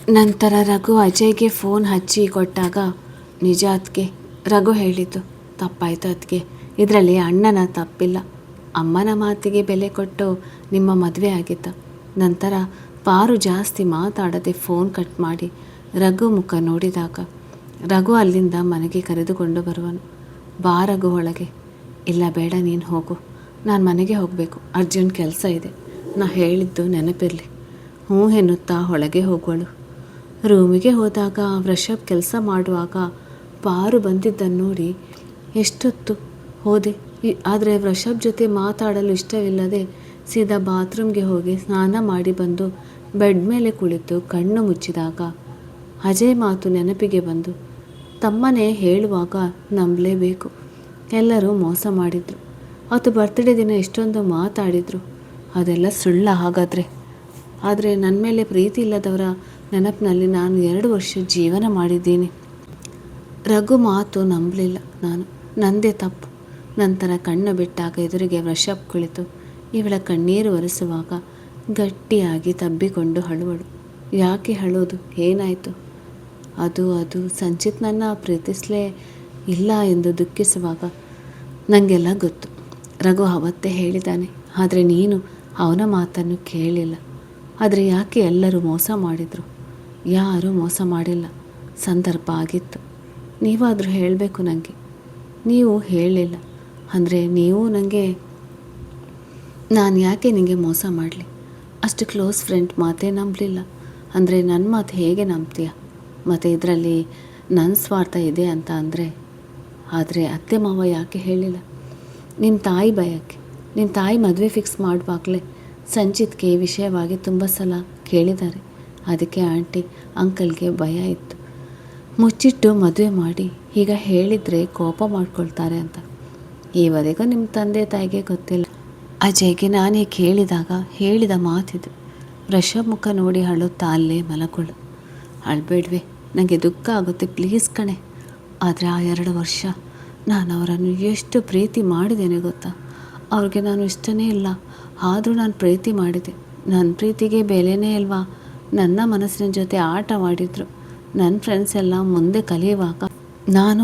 ನಂತರ ರಘು ಅಜಯ್ಗೆ ಫೋನ್ ಹಚ್ಚಿ ಕೊಟ್ಟಾಗ, ನಿಜ ಅದಕ್ಕೆ ರಘು ಹೇಳಿದ್ದು ತಪ್ಪಾಯ್ತು ಅದಕ್ಕೆ, ಇದರಲ್ಲಿ ಅಣ್ಣನ ತಪ್ಪಿಲ್ಲ. ಅಮ್ಮನ ಮಾತಿಗೆ ಬೆಲೆ ಕೊಟ್ಟು ನಿಮ್ಮ ಮದುವೆ ಆಗಿದ್ದ. ನಂತರ ಪಾರು ಜಾಸ್ತಿ ಮಾತಾಡದೆ ಫೋನ್ ಕಟ್ ಮಾಡಿ ರಘು ಮುಖ ನೋಡಿದಾಗ, ರಘು ಅಲ್ಲಿಂದ ಮನೆಗೆ ಕರೆದುಕೊಂಡು ಬರುವನು. ಬಾ ರಘು ಒಳಗೆ. ಇಲ್ಲ ಬೇಡ, ನೀನು ಹೋಗು, ನಾನು ಮನೆಗೆ ಹೋಗಬೇಕು, ಅರ್ಜೆಂಟ್ ಕೆಲಸ ಇದೆ, ನಾ ಹೇಳಿದ್ದು ನೆನಪಿರಲಿ. ಹ್ಞೂ ಎನ್ನುತ್ತಾ ಒಳಗೆ ಹೋಗುವಳು. ರೂಮಿಗೆ ಹೋದಾಗ ವೃಷಭ್ ಕೆಲಸ ಮಾಡುವಾಗ ಪಾರು ಬಂದಿದ್ದನ್ನು ನೋಡಿ ಎಷ್ಟೊತ್ತು ಹೋದೆ, ಆದರೆ ವೃಷಭ್ ಜೊತೆ ಮಾತಾಡಲು ಇಷ್ಟವಿಲ್ಲದೆ ಸೀದಾ ಬಾತ್ರೂಮ್ಗೆ ಹೋಗಿ ಸ್ನಾನ ಮಾಡಿ ಬಂದು ಬೆಡ್ ಮೇಲೆ ಕುಳಿತು ಕಣ್ಣು ಮುಚ್ಚಿದಾಗ ಅಜಯ್ ಮಾತು ನೆನಪಿಗೆ ಬಂದು, ತಮ್ಮನೇ ಹೇಳುವಾಗ ನಂಬಲೇಬೇಕು, ಎಲ್ಲರೂ ಮೋಸ ಮಾಡಿದರು, ಅವತ್ತು ಬರ್ತ್ಡೇ ದಿನ ಎಷ್ಟೊಂದು ಮಾತಾಡಿದರು, ಅದೆಲ್ಲ ಸುಳ್ಳ ಹಾಗಾದರೆ? ಆದರೆ ನನ್ನ ಮೇಲೆ ಪ್ರೀತಿ ಇಲ್ಲದವರ ನೆನಪಿನಲ್ಲಿ ನಾನು 2 ವರ್ಷ ಜೀವನ ಮಾಡಿದ್ದೀನಿ. ರಘು ಮಾತು ನಂಬಲಿಲ್ಲ ನಾನು, ನಂದೇ ತಪ್ಪು. ನಂತರ ಕಣ್ಣು ಬಿಟ್ಟಾಗ ಎದುರಿಗೆ ವೃಷಭ್ ಕುಳಿತು ಇವಳ ಕಣ್ಣೀರು ಒರೆಸುವಾಗ ಗಟ್ಟಿಯಾಗಿ ತಬ್ಬಿಕೊಂಡು ಅಳುವಳು. ಯಾಕೆ ಅಳೋದು, ಏನಾಯಿತು? ಅದು ಸಂಚಿತ್ ನನ್ನ ಪ್ರೀತಿಸಲೇ ಇಲ್ಲ ಎಂದು ದುಃಖಿಸುವಾಗ, ನನಗೆಲ್ಲ ಗೊತ್ತು, ರಘು ಅವತ್ತೇ ಹೇಳಿದ್ದಾನೆ, ಆದರೆ ನೀನು ಅವನ ಮಾತನ್ನು ಕೇಳಿಲ್ಲ. ಆದರೆ ಯಾಕೆ ಎಲ್ಲರೂ ಮೋಸ ಮಾಡಿದರು? ಯಾರೂ ಮೋಸ ಮಾಡಿಲ್ಲ, ಸಂದರ್ಭ ಆಗಿತ್ತು. ನೀವಾದರೂ ಹೇಳಬೇಕು ನನಗೆ. ನೀವು ಹೇಳಲಿಲ್ಲ ಅಂದರೆ ನೀವು ನನಗೆ, ನಾನು ಯಾಕೆ ನಿನಗೆ ಮೋಸ ಮಾಡಲಿ? ಅಷ್ಟು ಕ್ಲೋಸ್ ಫ್ರೆಂಡ್ ಮಾತೇ ನಂಬಲಿಲ್ಲ ಅಂದರೆ ನನ್ನ ಮಾತು ಹೇಗೆ ನಂಬ್ತೀಯ? ಮತ್ತು ಇದರಲ್ಲಿ ನನ್ನ ಸ್ವಾರ್ಥ ಇದೆ ಅಂತ ಆದರೆ ಅತ್ತೆ ಮಾವ ಯಾಕೆ ಹೇಳಿಲ್ಲ? ನಿಮ್ಮ ತಾಯಿ ಭಯಕ್ಕೆ. ನಿಮ್ಮ ತಾಯಿ ಮದುವೆ ಫಿಕ್ಸ್ ಮಾಡುವಾಗಲೇ ಸಂಚಿತ್ಗೆ ಈ ವಿಷಯವಾಗಿ ತುಂಬ ಸಲ ಕೇಳಿದ್ದಾರೆ. ಅದಕ್ಕೆ ಆಂಟಿ ಅಂಕಲ್ಗೆ ಭಯ ಇತ್ತು, ಮುಚ್ಚಿಟ್ಟು ಮದುವೆ ಮಾಡಿ ಈಗ ಹೇಳಿದರೆ ಕೋಪ ಮಾಡ್ಕೊಳ್ತಾರೆ ಅಂತ. ಈವರೆಗೂ ನಿಮ್ಮ ತಂದೆ ತಾಯಿಗೆ ಗೊತ್ತಿಲ್ಲ. ಅಜಯ್ಗೆ ನಾನೇ ಕೇಳಿದಾಗ ಹೇಳಿದ ಮಾತಿದು. ವೃಷಭ್ ಮುಖ ನೋಡಿ ಅಳುತ್ತಾ ಅಲ್ಲೇ ಮಲಗಳು. ಅಳ್ಬೇಡ್ವೆ, ನನಗೆ ದುಃಖ ಆಗುತ್ತೆ, ಪ್ಲೀಸ್ ಕಣೆ. ಆದರೆ ಆ 2 ವರ್ಷ ನಾನು ಅವರನ್ನು ಎಷ್ಟು ಪ್ರೀತಿ ಮಾಡಿದ್ದೇನೆ ಗೊತ್ತಾ? ಅವ್ರಿಗೆ ನಾನು ಇಷ್ಟನೇ ಇಲ್ಲ, ಆದರೂ ನಾನು ಪ್ರೀತಿ ಮಾಡಿದೆ. ನನ್ನ ಪ್ರೀತಿಗೆ ಬೆಲೆನೇ ಇಲ್ವಾ? ನನ್ನ ಮನಸ್ಸಿನ ಜೊತೆ ಆಟವಾಡಿದ್ರು. ನನ್ನ ಫ್ರೆಂಡ್ಸ್ ಎಲ್ಲ ಮುಂದೆ ಕಲಿಯುವಾಗ ನಾನು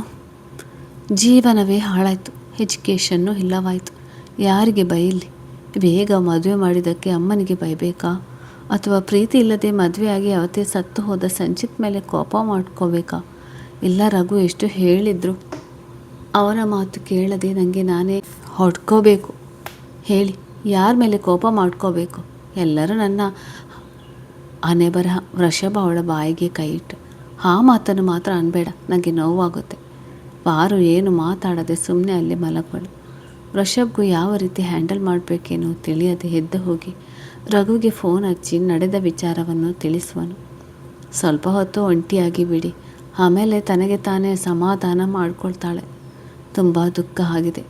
ಜೀವನವೇ ಹಾಳಾಯಿತು, ಎಜುಕೇಷನ್ನು ಇಲ್ಲವಾಯಿತು. ಯಾರಿಗೆ ಬೈಲಿ? ಬೇಗ ಮದುವೆ ಮಾಡಿದ್ದಕ್ಕೆ ಅಮ್ಮನಿಗೆ ಬೈಬೇಕಾ? ಅಥವಾ ಪ್ರೀತಿ ಇಲ್ಲದೆ ಮದುವೆಯಾಗಿ ಅವತ್ತೇ ಸತ್ತು ಹೋದ ಸಂಚಿತ್ ಮೇಲೆ ಕೋಪ ಮಾಡ್ಕೋಬೇಕಾ? ಇಲ್ಲ, ರಘು ಎಷ್ಟು ಹೇಳಿದ್ರು ಅವನ ಮಾತು ಕೇಳದೆ ನನಗೆ ನಾನೇ ಹೊಡ್ಕೋಬೇಕು. ಹೇಳಿ, ಯಾರ ಮೇಲೆ ಕೋಪ ಮಾಡ್ಕೋಬೇಕು? ಎಲ್ಲರೂ ನನ್ನ ಹಣೆ ಬರಹ. ವೃಷಭ ಅವಳ ಬಾಯಿಗೆ ಕೈ ಇಟ್ಟು, ಆ ಮಾತನ್ನು ಮಾತ್ರ ಅನ್ಬೇಡ, ನನಗೆ ನೋವಾಗುತ್ತೆ. ಪಾರು ಏನು ಮಾತಾಡದೆ ಸುಮ್ಮನೆ ಅಲ್ಲಿ ಮಲಗಳು. ವೃಷಭ್ಗೂ ಯಾವ ರೀತಿ ಹ್ಯಾಂಡಲ್ ಮಾಡಬೇಕೇನೋ ತಿಳಿಯದೆ ಎದ್ದು ಹೋಗಿ ರಘುಗೆ ಫೋನ್ ಹಚ್ಚಿ ನಡೆದ ವಿಚಾರವನ್ನು ತಿಳಿಸುವನು. ಸ್ವಲ್ಪ ಹೊತ್ತು ಒಂಟಿಯಾಗಿ ಬಿಡಿ, ಆಮೇಲೆ ತನಗೆ ತಾನೇ ಸಮಾಧಾನ ಮಾಡ್ಕೊಳ್ತಾಳೆ. ತುಂಬ ದುಃಖ ಆಗಿದೆ,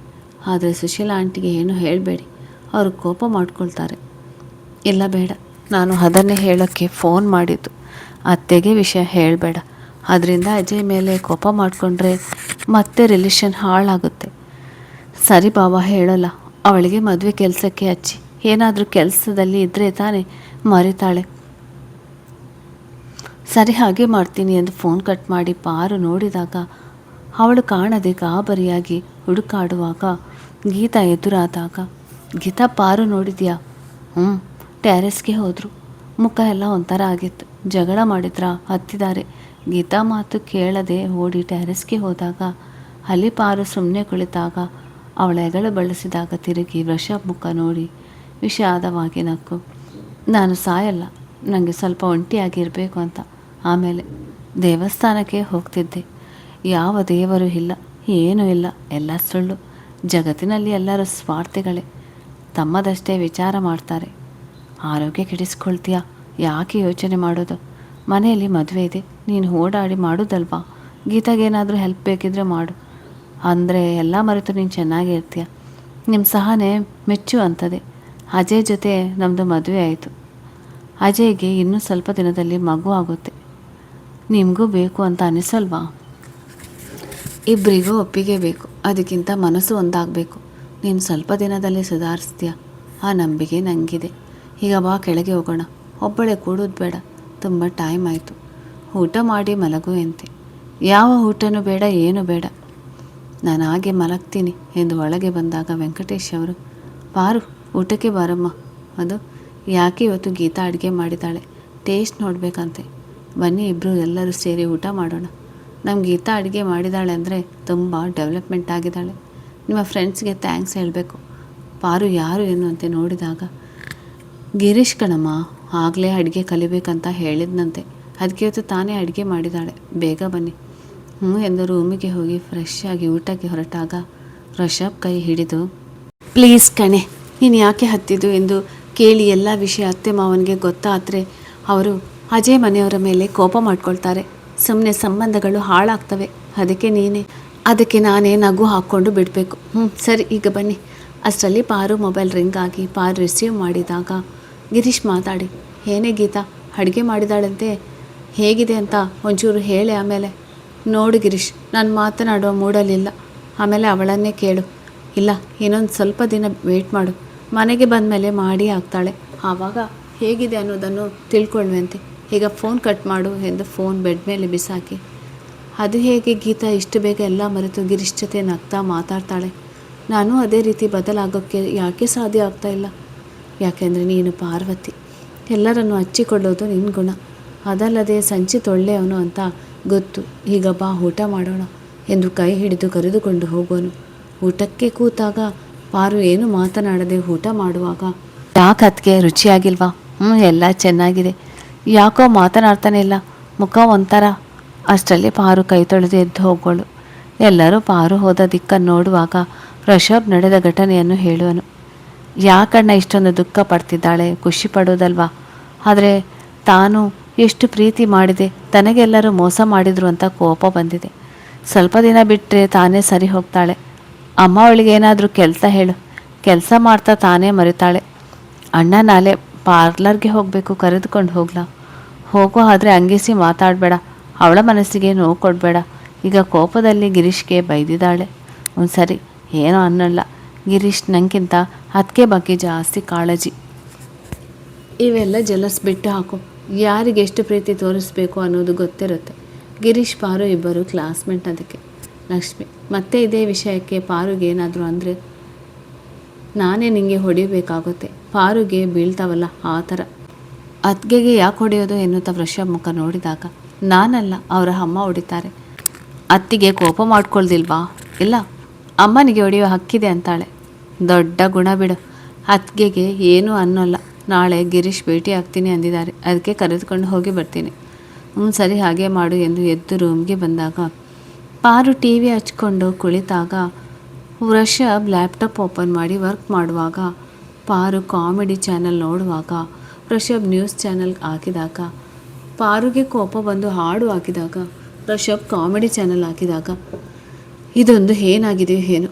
ಆದರೆ ಸುಶೀಲಾ ಆಂಟಿಗೆ ಏನು ಹೇಳಬೇಡಿ, ಅವರು ಕೋಪ ಮಾಡ್ಕೊಳ್ತಾರೆ. ಇಲ್ಲ ಬೇಡ, ನಾನು ಅದನ್ನೇ ಹೇಳೋಕ್ಕೆ ಫೋನ್ ಮಾಡಿದ್ದು. ಅತ್ತೆಗೆ ವಿಷಯ ಹೇಳಬೇಡ, ಅದರಿಂದ ಅಜಯ್ ಮೇಲೆ ಕೋಪ ಮಾಡಿಕೊಂಡ್ರೆ ಮತ್ತೆ ರಿಲೇಷನ್ ಹಾಳಾಗುತ್ತೆ. ಸರಿ ಬಾಬಾ, ಹೇಳೋಲ್ಲ. ಅವಳಿಗೆ ಮದುವೆ ಕೆಲಸಕ್ಕೆ ಹಚ್ಚಿ, ಏನಾದರೂ ಕೆಲಸದಲ್ಲಿ ಇದ್ದರೆ ತಾನೇ ಮರಿತಾಳೆ. ಸರಿ, ಹಾಗೆ ಮಾಡ್ತೀನಿ ಎಂದು ಫೋನ್ ಕಟ್ ಮಾಡಿ ಪಾರು ನೋಡಿದಾಗ ಅವಳು ಕಾಣದೆ ಗಾಬರಿಯಾಗಿ ಹುಡುಕಾಡುವಾಗ ಗೀತಾ ಎದುರಾದಾಗ, ಗೀತಾ, ಪಾರು ನೋಡಿದ್ಯಾ? ಟೆರೆಸ್ಗೆ ಹೋದರು. ಮುಖ ಎಲ್ಲ ಒಂಥರ ಆಗಿತ್ತು. ಜಗಳ ಮಾಡಿದ್ರಾ? ಹತ್ತಿದ್ದಾರೆ. ಗೀತಾ ಮಾತು ಕೇಳದೆ ಓಡಿ ಟೆರೆಸ್ಗೆ ಹೋದಾಗ ಅಲ್ಲಿ ಪಾರು ಸುಮ್ಮನೆ ಕುಳಿತಾಗ ಅವಳ ಹೆಗಲು ಬಳಸಿದಾಗ ತಿರುಗಿ ವೃಷಭ್ ಮುಖ ನೋಡಿ ವಿಷಾದವಾಗಿ ನಕ್ಕು, ನಾನು ಸಾಯಲ್ಲ, ನನಗೆ ಸ್ವಲ್ಪ ಒಂಟಿಯಾಗಿರಬೇಕು ಅಂತ. ಆಮೇಲೆ ದೇವಸ್ಥಾನಕ್ಕೆ ಹೋಗ್ತಿದ್ದೆ. ಯಾವ ದೇವರು ಇಲ್ಲ, ಏನೂ ಇಲ್ಲ, ಎಲ್ಲ ಸುಳ್ಳು. ಜಗತ್ತಿನಲ್ಲಿ ಎಲ್ಲರೂ ಸ್ವಾರ್ಥಿಗಳೇ, ತಮ್ಮದಷ್ಟೇ ವಿಚಾರ ಮಾಡ್ತಾರೆ. ಆರೋಗ್ಯ ಕೆಡಿಸ್ಕೊಳ್ತೀಯಾ? ಯಾಕೆ ಯೋಚನೆ ಮಾಡೋದು? ಮನೆಯಲ್ಲಿ ಮದುವೆ ಇದೆ, ನೀನು ಓಡಾಡಿ ಮಾಡೋದಲ್ವಾ? ಗೀತಾಗೇನಾದರೂ ಹೆಲ್ಪ್ ಬೇಕಿದ್ರೆ ಮಾಡು, ಅಂದರೆ ಎಲ್ಲ ಮರೆತು ನೀನು ಚೆನ್ನಾಗೇ ಇರ್ತೀಯ. ನಿಮ್ಮ ಸಹನೆ ಮೆಚ್ಚು ಅಂತದೆ. ಅಜಯ್ ಜೊತೆ ನಮ್ಮದು ಮದುವೆ ಆಯಿತು. ಅಜಯ್ಗೆ ಇನ್ನೂ ಸ್ವಲ್ಪ ದಿನದಲ್ಲಿ ಮಗು ಆಗುತ್ತೆ. ನಿಮಗೂ ಬೇಕು ಅಂತ ಅನಿಸಲ್ವಾ? ಇಬ್ಬರಿಗೂ ಒಪ್ಪಿಗೆ ಬೇಕು, ಅದಕ್ಕಿಂತ ಮನಸ್ಸು ಒಂದಾಗಬೇಕು. ನೀನು ಸ್ವಲ್ಪ ದಿನದಲ್ಲಿ ಸುಧಾರಿಸ್ತೀಯ, ಆ ನಂಬಿಕೆ ನನಗಿದೆ. ಈಗ ಬಾ, ಕೆಳಗೆ ಹೋಗೋಣ. ಒಬ್ಬಳೇ ಕೂಡೋದು ಬೇಡ, ತುಂಬ ಟೈಮ್ ಆಯಿತು. ಊಟ ಮಾಡಿ ಮಲಗು ಎಂತೆ. ಯಾವ ಊಟನೂ ಬೇಡ, ಏನೂ ಬೇಡ, ನಾನು ಹಾಗೆ ಮಲಗ್ತೀನಿ ಎಂದು ಒಳಗೆ ಬಂದಾಗ ವೆಂಕಟೇಶ್ ಅವರು, ಪಾರು ಊಟಕ್ಕೆ ಬಾರಮ್ಮ. ಅದು ಯಾಕೆ ಇವತ್ತು ಗೀತಾ ಅಡುಗೆ ಮಾಡಿದ್ದಾಳೆ, ಟೇಸ್ಟ್ ನೋಡಬೇಕಂತೆ. ಬನ್ನಿ ಇಬ್ಬರು ಎಲ್ಲರೂ ಸೇರಿ ಊಟ ಮಾಡೋಣ. ನಮ್ಮ ಗೀತಾ ಅಡುಗೆ ಮಾಡಿದ್ದಾಳೆ ಅಂದರೆ ತುಂಬ ಡೆವಲಪ್ಮೆಂಟ್ ಆಗಿದ್ದಾಳೆ. ನಿಮ್ಮ ಫ್ರೆಂಡ್ಸ್ಗೆ ಥ್ಯಾಂಕ್ಸ್ ಹೇಳಬೇಕು. ಪಾರು ಯಾರು ಏನು ಅಂತ ನೋಡಿದಾಗ, ಗಿರೀಶ್ ಕಣಮ್ಮ, ಆಗಲೇ ಅಡುಗೆ ಕಲಿಬೇಕಂತ ಹೇಳಿದ್ನಂತೆ, ಅದಕ್ಕೆ ಇವತ್ತು ತಾನೇ ಅಡುಗೆ ಮಾಡಿದ್ದಾಳೆ, ಬೇಗ ಬನ್ನಿ. ಎಂದು ರೂಮಿಗೆ ಹೋಗಿ ಫ್ರೆಶ್ ಆಗಿ ಊಟಕ್ಕೆ ಹೊರಟಾಗ ಋಷಭ್ ಕೈ ಹಿಡಿದು, ಪ್ಲೀಸ್ ಕಣೆ, ನೀನು ಯಾಕೆ ಹತ್ತಿದ್ದು ಎಂದು ಕೇಳಿ ಎಲ್ಲ ವಿಷಯ ಅತ್ತೆ ಮಾವನಿಗೆ ಗೊತ್ತಾದರೆ ಅವರು ಅಜಯ್ ಮನೆಯವರ ಮೇಲೆ ಕೋಪ ಮಾಡ್ಕೊಳ್ತಾರೆ. ಸುಮ್ಮನೆ ಸಂಬಂಧಗಳು ಹಾಳಾಗ್ತವೆ. ಅದಕ್ಕೆ ನಾನೇ ನಗು ಹಾಕ್ಕೊಂಡು ಬಿಡಬೇಕು. ಸರಿ, ಈಗ ಬನ್ನಿ. ಅಷ್ಟರಲ್ಲಿ ಪಾರು ಮೊಬೈಲ್ ರಿಂಗ್ ಆಗಿ ಪಾರು ರಿಸೀವ್ ಮಾಡಿದಾಗ ಗಿರೀಶ್ ಮಾತಾಡಿ, ಏನೇ ಗೀತಾ ಅಡುಗೆ ಮಾಡಿದಾಳಂತೆ, ಹೇಗಿದೆ ಅಂತ ಒಂಚೂರು ಹೇಳಿ. ಆಮೇಲೆ ನೋಡು ಗಿರೀಶ್, ನಾನು ಮಾತನಾಡುವ ಮೂಡಲಿಲ್ಲ, ಆಮೇಲೆ ಅವಳನ್ನೇ ಕೇಳು. ಇಲ್ಲ, ಇನ್ನೊಂದು ಸ್ವಲ್ಪ ದಿನ ವೆಯ್ಟ್ ಮಾಡು, ಮನೆಗೆ ಬಂದ ಮೇಲೆ ಮಾಡಿ ಆಗ್ತಾಳೆ, ಆವಾಗ ಹೇಗಿದೆ ಅನ್ನೋದನ್ನು ತಿಳ್ಕೊಳ್ಳುವಂತೆ. ಈಗ ಫೋನ್ ಕಟ್ ಮಾಡು ಎಂದು ಫೋನ್ ಬೆಡ್ ಮೇಲೆ ಬಿಸಾಕಿ, ಅದು ಹೇಗೆ ಗೀತಾ ಇಷ್ಟು ಬೇಗ ಎಲ್ಲ ಮರೆತು ಗಿರೀಶ್ ಜೊತೆ ನಗ್ತಾ ಮಾತಾಡ್ತಾಳೆ? ನಾನು ಅದೇ ರೀತಿ ಬದಲಾಗೋಕ್ಕೆ ಯಾಕೆ ಸಾಧ್ಯ ಆಗ್ತಾ ಇಲ್ಲ? ಯಾಕೆಂದರೆ ನೀನು ಪಾರ್ವತಿ, ಎಲ್ಲರನ್ನು ಹಚ್ಚಿಕೊಳ್ಳೋದು ನಿನ್ನ ಗುಣ. ಅದಲ್ಲದೆ ಸಂಚಿತ್ ಒಳ್ಳೆಯವನು ಅಂತ ಗೊತ್ತು. ಈಗ ಬಾ ಊಟ ಮಾಡೋಣ ಎಂದು ಕೈ ಹಿಡಿದು ಕರೆದುಕೊಂಡು ಹೋಗೋನು. ಊಟಕ್ಕೆ ಕೂತಾಗ ಪಾರು ಏನು ಮಾತನಾಡದೆ ಊಟ ಮಾಡುವಾಗ, ಯಾಕೆ ಅದಕ್ಕೆ ರುಚಿಯಾಗಿಲ್ವಾ? ಎಲ್ಲ ಚೆನ್ನಾಗಿದೆ, ಯಾಕೋ ಮಾತನಾಡ್ತಾನೆ ಇಲ್ಲ, ಮುಖ ಒಂಥರ. ಅಷ್ಟರಲ್ಲಿ ಪಾರು ಕೈ ತೊಳೆದು ಎದ್ದು ಹೋಗೋಳು. ಎಲ್ಲರೂ ಪಾರು ಹೋದ ದಿಕ್ಕನ್ನು ನೋಡುವಾಗ ಋಷಭ್ ನಡೆದ ಘಟನೆಯನ್ನು ಹೇಳುವನು. ಯಾಕಣ್ಣ ಇಷ್ಟೊಂದು ದುಃಖ ಪಡ್ತಿದ್ದಾಳೆ, ಖುಷಿ ಪಡೋದಲ್ವಾ? ಆದರೆ ತಾನು ಎಷ್ಟು ಪ್ರೀತಿ ಮಾಡಿದೆ, ತನಗೆಲ್ಲರೂ ಮೋಸ ಮಾಡಿದ್ರು ಅಂತ ಕೋಪ ಬಂದಿದೆ. ಸ್ವಲ್ಪ ದಿನ ಬಿಟ್ಟರೆ ತಾನೇ ಸರಿ ಹೋಗ್ತಾಳೆ. ಅಮ್ಮ ಅವಳಿಗೆ ಏನಾದರೂ ಕೆಲಸ ಹೇಳು, ಕೆಲಸ ಮಾಡ್ತಾ ತಾನೇ ಮರಿತಾಳೆ. ಅಣ್ಣ ನಾಳೆ ಪಾರ್ಲರ್ಗೆ ಹೋಗಬೇಕು, ಕರೆದುಕೊಂಡು ಹೋಗ್ಲಾ? ಹೋಗೋ, ಆದರೆ ಅಂಗಿಸಿ ಮಾತಾಡಬೇಡ, ಅವಳ ಮನಸ್ಸಿಗೆ ನೋವು ಕೊಡಬೇಡ. ಈಗ ಕೋಪದಲ್ಲಿ ಗಿರೀಶ್ಗೆ ಬೈದಿದ್ದಾಳೆ. ಸರಿ, ಏನೋ ಅನ್ನಲ್ಲ. ಗಿರೀಶ್ ನನಗಿಂತ ಅದಕ್ಕೆ ಬಗ್ಗೆ ಜಾಸ್ತಿ ಕಾಳಜಿ. ಇವೆಲ್ಲ ಜಲಸ್ ಬಿಟ್ಟು ಹಾಕು. ಯಾರಿಗೆ ಎಷ್ಟು ಪ್ರೀತಿ ತೋರಿಸ್ಬೇಕು ಅನ್ನೋದು ಗೊತ್ತಿರುತ್ತೆ. ಗಿರೀಶ್ ಪಾರು ಇಬ್ಬರು ಕ್ಲಾಸ್ಮೇಟ್. ಅದಕ್ಕೆ ಲಕ್ಷ್ಮಿ ಮತ್ತೆ ಇದೇ ವಿಷಯಕ್ಕೆ ಪಾರುಗೆ ಏನಾದರೂ ಅಂದರೆ ನಾನೇ ನಿಂಗೆ ಹೊಡಿಬೇಕಾಗುತ್ತೆ. ಪಾರುಗೆ ಬೀಳ್ತಾವಲ್ಲ ಆ ಥರ. ಅತ್ತಿಗೆಗೆ ಯಾಕೆ ಹೊಡೆಯೋದು ಎನ್ನುತ್ತಾ ವೃಷಭ್ ಮುಖ ನೋಡಿದಾಗ, ನಾನಲ್ಲ, ಅವರ ಅಮ್ಮ ಹೊಡಿತಾರೆ. ಅತ್ತಿಗೆ ಕೋಪ ಮಾಡ್ಕೊಳ್ದಿಲ್ವಾ? ಇಲ್ಲ, ಅಮ್ಮನಿಗೆ ಹೊಡೆಯೋ ಹಕ್ಕಿದೆ ಅಂತಾಳೆ. ದೊಡ್ಡ ಗುಣ ಬಿಡು. ಅತ್ತಿಗೆಗೆ ಏನೂ ಅನ್ನೋಲ್ಲ. ನಾಳೆ ಗಿರೀಶ್ ಭೇಟಿ ಆಗ್ತೀನಿ ಅಂದಿದ್ದಾರೆ, ಅದಕ್ಕೆ ಕರೆದುಕೊಂಡು ಹೋಗಿ ಬರ್ತೀನಿ. ಸರಿ, ಹಾಗೆ ಮಾಡು ಎಂದು ಎದ್ದು ರೂಮ್ಗೆ ಬಂದಾಗ ಪಾರು ಟಿ ವಿ ಹಚ್ಕೊಂಡು ಕುಳಿತಾಗ ವೃಷಭ್ ಲ್ಯಾಪ್ಟಾಪ್ ಓಪನ್ ಮಾಡಿ ವರ್ಕ್ ಮಾಡುವಾಗ, ಪಾರು ಕಾಮಿಡಿ ಚಾನಲ್ ನೋಡುವಾಗ, ವೃಷಭ್ ನ್ಯೂಸ್ ಚಾನಲ್ ಹಾಕಿದಾಗ, ಪಾರುಗೆ ಕೋಪ ಬಂದು ಹಾಡು ಹಾಕಿದಾಗ, ವೃಷಭ್ ಕಾಮಿಡಿ ಚಾನಲ್ ಹಾಕಿದಾಗ, ಇದೊಂದು ಏನಾಗಿದೆಯೋ ಏನು,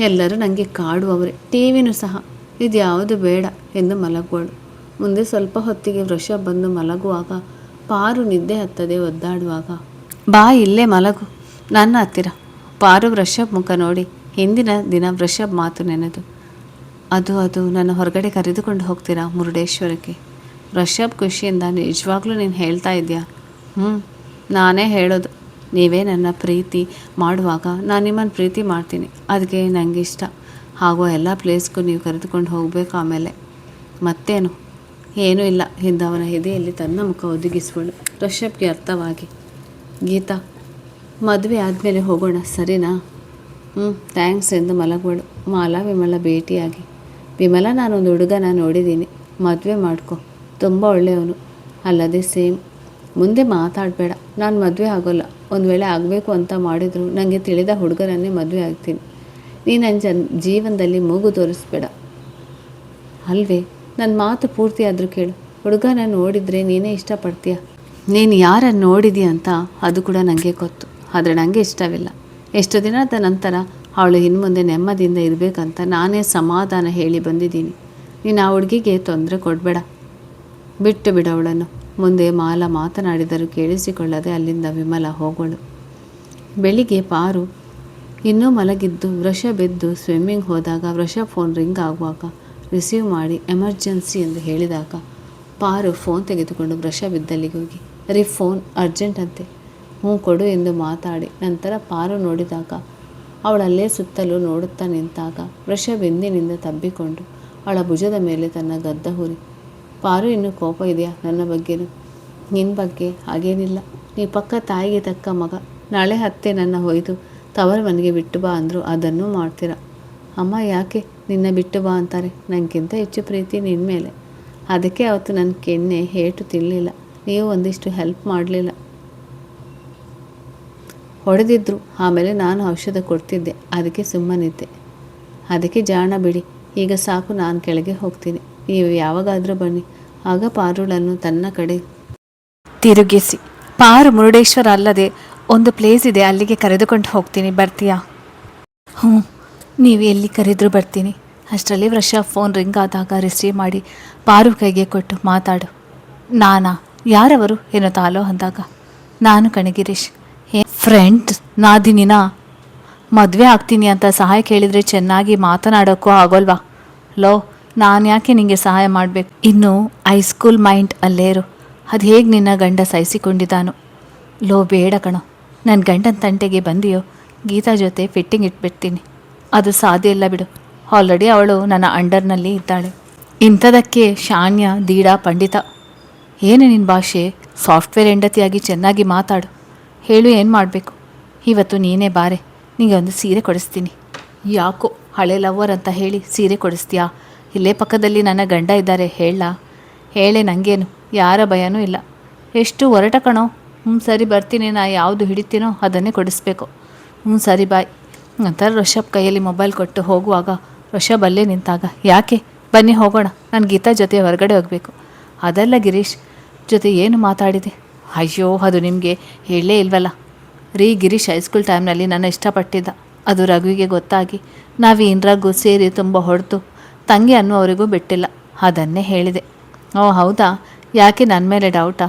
ಎಲ್ಲರೂ ನನಗೆ ಕಾಡುವವರೇ, ಟಿ ವಿನೂ ಸಹ. ಇದು ಯಾವುದು ಬೇಡ ಎಂದು ಮಲಗುವಳು. ಮುಂದೆ ಸ್ವಲ್ಪ ಹೊತ್ತಿಗೆ ವೃಷಭ್ ಬಂದು ಮಲಗುವಾಗ ಪಾರು ನಿದ್ದೆ ಹತ್ತದೆ ಒದ್ದಾಡುವಾಗ, ಬಾ ಇಲ್ಲೇ ಮಲಗು ನನ್ನ ಹತ್ತಿರ. ಪಾರು ವೃಷಭ್ ಮುಖ ನೋಡಿ ಹಿಂದಿನ ದಿನ ವೃಷಭ್ ಮಾತು ನೆನೆದು, ಅದು ನನ್ನ ಹೊರಗಡೆ ಕರೆದುಕೊಂಡು ಹೋಗ್ತೀರಾ ಮುರುಡೇಶ್ವರಕ್ಕೆ? ವೃಷಭ್ ಖುಷಿಯಿಂದ, ನಿಜವಾಗ್ಲೂ ನೀನು ಹೇಳ್ತಾ ಇದೆಯಾ? ನಾನೇ ಹೇಳೋದು. ನೀವೇ ನನ್ನ ಪ್ರೀತಿ ಮಾಡುವಾಗ ನಾನು ನಿಮ್ಮನ್ನು ಪ್ರೀತಿ ಮಾಡ್ತೀನಿ, ಅದಕ್ಕೆ ನನಗೆ ಇಷ್ಟ. ಹಾಗೂ ಎಲ್ಲ ಪ್ಲೇಸ್ಗೂ ನೀವು ಕರೆದುಕೊಂಡು ಹೋಗಬೇಕು. ಆಮೇಲೆ ಮತ್ತೇನು? ಏನೂ ಇಲ್ಲ ಎಂದು ಅವನ ಎದೆಯಲ್ಲಿ ತನ್ನ ಮುಖ ಒದಗಿಸುವಳು. ಋಷಭ್ಗೆ ಅರ್ಥವಾಗಿ, ಗೀತಾ ಮದುವೆ ಆದಮೇಲೆ ಹೋಗೋಣ ಸರಿನಾ? ಥ್ಯಾಂಕ್ಸ್ ಎಂದು ಮಲಗುವಳು. ಮಾಲಾ ವಿಮಲ ಭೇಟಿಯಾಗಿ, ವಿಮಲ ನಾನೊಂದು ಹುಡುಗನ ನೋಡಿದ್ದೀನಿ, ಮದುವೆ ಮಾಡ್ಕೊ, ತುಂಬ ಒಳ್ಳೆಯವನು, ಅಲ್ಲದೆ ಸೇಮ್. ಮುಂದೆ ಮಾತಾಡಬೇಡ, ನಾನು ಮದುವೆ ಆಗೋಲ್ಲ. ಒಂದು ವೇಳೆ ಆಗಬೇಕು ಅಂತ ಮಾಡಿದ್ರು ನನಗೆ ತಿಳಿದ ಹುಡುಗರನ್ನೇ ಮದುವೆ ಆಗ್ತೀನಿ. ನೀನು ನನ್ನ ಜೀವನದಲ್ಲಿ ಮೂಗು ತೋರಿಸ್ಬೇಡ ಅಲ್ವೇ? ನನ್ನ ಮಾತು ಪೂರ್ತಿ ಆದರೂ ಕೇಳು. ಹುಡುಗನ ನೋಡಿದರೆ ನೀನೇ ಇಷ್ಟಪಡ್ತೀಯ. ನೀನು ಯಾರನ್ನು ನೋಡಿದೀಯ ಅಂತ ಅದು ಕೂಡ ನನಗೆ ಗೊತ್ತು, ಆದರೆ ನನಗೆ ಇಷ್ಟವಿಲ್ಲ. ಎಷ್ಟು ದಿನದ ನಂತರ ಅವಳು ಇನ್ನು ಮುಂದೆ ನೆಮ್ಮದಿಯಿಂದ ಇರಬೇಕಂತ ನಾನೇ ಸಮಾಧಾನ ಹೇಳಿ ಬಂದಿದ್ದೀನಿ. ನೀನು ಆ ಹುಡುಗಿಗೆ ತೊಂದರೆ ಕೊಡಬೇಡ, ಬಿಟ್ಟು ಬಿಡು ಅವಳನ್ನು. ಮುಂದೆ ಮಾಲಾ ಮಾತನಾಡಿದರೂ ಕೇಳಿಸಿಕೊಳ್ಳದೆ ಅಲ್ಲಿಂದ ವಿಮಲ ಹೋಗೋಳು. ಬೆಳಿಗ್ಗೆ ಪಾರು ಇನ್ನೂ ಮಲಗಿದ್ದು ವೃಷಭ್ ಎದ್ದು ಸ್ವಿಮ್ಮಿಂಗ್ ಹೋದಾಗ ವೃಷಭ್ ಫೋನ್ ರಿಂಗ್ ಆಗುವಾಗ ರಿಸೀವ್ ಮಾಡಿ ಎಮರ್ಜೆನ್ಸಿ ಎಂದು ಹೇಳಿದಾಗ ಪಾರು ಫೋನ್ ತೆಗೆದುಕೊಂಡು ವೃಷಭ್ ಇದ್ದಲ್ಲಿಗೆ ಹೋಗಿ, ರೀ ಫೋನ್ ಅರ್ಜೆಂಟ್ ಅಂತೆ. ಹ್ಞೂ ಕೊಡು ಎಂದು ಮಾತಾಡಿ ನಂತರ ಪಾರು ನೋಡಿದಾಗ ಅವಳಲ್ಲೇ ಸುತ್ತಲೂ ನೋಡುತ್ತಾ ನಿಂತಾಗ ವೃಷಭ್ ಹಿಂದಿನಿಂದ ತಬ್ಬಿಕೊಂಡು ಅವಳ ಭುಜದ ಮೇಲೆ ತನ್ನ ಗದ್ದ ಹುರಿ, ಪಾರು ಇನ್ನೂ ಕೋಪ ಇದೆಯಾ ನನ್ನ ಬಗ್ಗೆನೂ? ನಿನ್ನ ಬಗ್ಗೆ ಹಾಗೇನಿಲ್ಲ, ನೀ ಪಕ್ಕ ತಾಯಿಗೆ ತಕ್ಕ ಮಗ. ನಾಳೆ ಅತ್ತೆ ನನ್ನ ಒಯ್ದು ತವರು ಮನೆಗೆ ಬಿಟ್ಟು ಬಾ ಅಂದರು, ಅದನ್ನೂ ಮಾಡ್ತೀರ. ಅಮ್ಮ ಯಾಕೆ ನಿನ್ನ ಬಿಟ್ಟು ಬಾ ಅಂತಾರೆ? ನನಗಿಂತ ಹೆಚ್ಚು ಪ್ರೀತಿ ನಿನ್ನ ಮೇಲೆ. ಅದಕ್ಕೆ ಅವತ್ತು ನನ್ನ ಕೆನ್ನೆ ಏಟು ತಿನ್ನಲಿಲ್ಲ, ನೀವು ಒಂದಿಷ್ಟು ಹೆಲ್ಪ್ ಮಾಡಲಿಲ್ಲ. ಹೊಡೆದಿದ್ರು, ಆಮೇಲೆ ನಾನು ಔಷಧ ಕೊಡ್ತಿದ್ದೆ, ಅದಕ್ಕೆ ಸುಮ್ಮನಿದ್ದೆ. ಅದಕ್ಕೆ ಜಾಣ ಬಿಡಿ, ಈಗ ಸಾಕು, ನಾನು ಕೆಳಗೆ ಹೋಗ್ತೀನಿ, ನೀವು ಯಾವಾಗಾದರೂ ಬನ್ನಿ. ಆಗ ಪಾರುಳನ್ನು ತನ್ನ ಕಡೆ ತಿರುಗಿಸಿ, ಪಾರು ಮುರುಡೇಶ್ವರ ಅಲ್ಲದೆ ಒಂದು ಪ್ಲೇಸ್ ಇದೆ, ಅಲ್ಲಿಗೆ ಕರೆದುಕೊಂಡು ಹೋಗ್ತೀನಿ, ಬರ್ತೀಯಾ? ಹ್ಞೂ, ನೀವು ಎಲ್ಲಿ ಕರೆದರೂ ಬರ್ತೀನಿ. ಅಷ್ಟರಲ್ಲಿ ವೃಷಭ್ ಫೋನ್ ರಿಂಗ್ ಆದಾಗ ರಿಸೀವ್ ಮಾಡಿ ಪಾರು ಕೈಗೆ ಕೊಟ್ಟು, ಮಾತಾಡು. ನಾನಾ? ಯಾರವರು ಎನ್ನುತ್ತಾ ಅಲೋ ಅಂದಾಗ, ನಾನು ಕಣಗಿರೀಶ್. ಫ್ರೆಂಡ್ ನಾದಿನಿನ ಮದುವೆ ಆಗ್ತೀನಿ ಅಂತ ಸಹಾಯ ಕೇಳಿದರೆ ಚೆನ್ನಾಗಿ ಮಾತನಾಡೋಕ್ಕೂ ಆಗೋಲ್ವಾ? ಲೋ, ನಾನು ಯಾಕೆ ನಿಮಗೆ ಸಹಾಯ ಮಾಡಬೇಕು? ಇನ್ನು ಹೈಸ್ಕೂಲ್ ಮೈಂಡ್ ಅಲ್ಲೇರು, ಅದು ಹೇಗೆ ನಿನ್ನ ಗಂಡ ಸಹಿಸಿಕೊಂಡಿದ್ದಾನು? ಲೋ ಬೇಡ ಕಣೋ, ನನ್ನ ಗಂಡನ ತಂಟೆಗೆ ಬಂದಿಯೋ ಗೀತಾ ಜೊತೆ ಫಿಟ್ಟಿಂಗ್ ಇಟ್ಬಿಡ್ತೀನಿ. ಅದು ಸಾಧ್ಯ ಇಲ್ಲ ಬಿಡು, ಆಲ್ರೆಡಿ ಅವಳು ನನ್ನ ಅಂಡರ್ನಲ್ಲಿ ಇದ್ದಾಳೆ. ಇಂಥದಕ್ಕೆ ಶಾನ್ಯ ದೀಡಾ ಪಂಡಿತ. ಏನು ನಿನ್ನ ಭಾಷೆ? ಸಾಫ್ಟ್ವೇರ್ ಹೆಂಡತಿಯಾಗಿ ಚೆನ್ನಾಗಿ ಮಾತಾಡು. ಹೇಳು, ಏನು ಮಾಡಬೇಕು? ಇವತ್ತು ನೀನೇ ಬಾರೆ, ನಿಮಗೆ ಒಂದು ಸೀರೆ ಕೊಡಿಸ್ತೀನಿ. ಯಾಕೋ ಹಳೆ ಲವ್ವರ್ ಅಂತ ಹೇಳಿ ಸೀರೆ ಕೊಡಿಸ್ತೀಯಾ? ಇಲ್ಲೇ ಪಕ್ಕದಲ್ಲಿ ನನ್ನ ಗಂಡ ಇದ್ದಾರೆ, ಹೇಳೆ, ನನಗೇನು ಯಾರ ಭಯನೂ ಇಲ್ಲ. ಎಷ್ಟು ಹೊರಟ ಕಣೋ. ಸರಿ ಬರ್ತೀನಿ, ನಾ ಯಾವುದು ಹಿಡಿತೀನೋ ಅದನ್ನೇ ಕೊಡಿಸ್ಬೇಕು. ಸರಿ ಬಾಯ್. ನಂತರ ಋಷಭ್ ಕೈಯಲ್ಲಿ ಮೊಬೈಲ್ ಕೊಟ್ಟು ಹೋಗುವಾಗ ಋಷಭ್ ಅಲ್ಲೇ ನಿಂತಾಗ, ಯಾಕೆ? ಬನ್ನಿ ಹೋಗೋಣ, ನಾನು ಗೀತಾ ಜೊತೆ ಹೊರಗಡೆ ಹೋಗಬೇಕು. ಅದೆಲ್ಲ ಗಿರೀಶ್ ಜೊತೆ ಏನು ಮಾತಾಡಿದೆ? ಅಯ್ಯೋ, ಅದು ನಿಮಗೆ ಹೇಳಲೇ ಇಲ್ವಲ್ಲ ರೀ. ಗಿರೀಶ್ ಹೈಸ್ಕೂಲ್ ಟೈಮ್ನಲ್ಲಿ ನನ್ನ ಇಷ್ಟಪಟ್ಟಿದ್ದ, ಅದು ರಘುವಿಗೆ ಗೊತ್ತಾಗಿ ನಾವೇನು ರಘು ಸೇರಿ ತುಂಬ ಹೊಡೆದು ತಂಗಿ ಅನ್ನುವವರಿಗೂ ಬಿಟ್ಟಿಲ್ಲ, ಅದನ್ನೇ ಹೇಳಿದೆ. ಓ ಹೌದಾ, ಯಾಕೆ ನನ್ನ ಮೇಲೆ ಡೌಟಾ?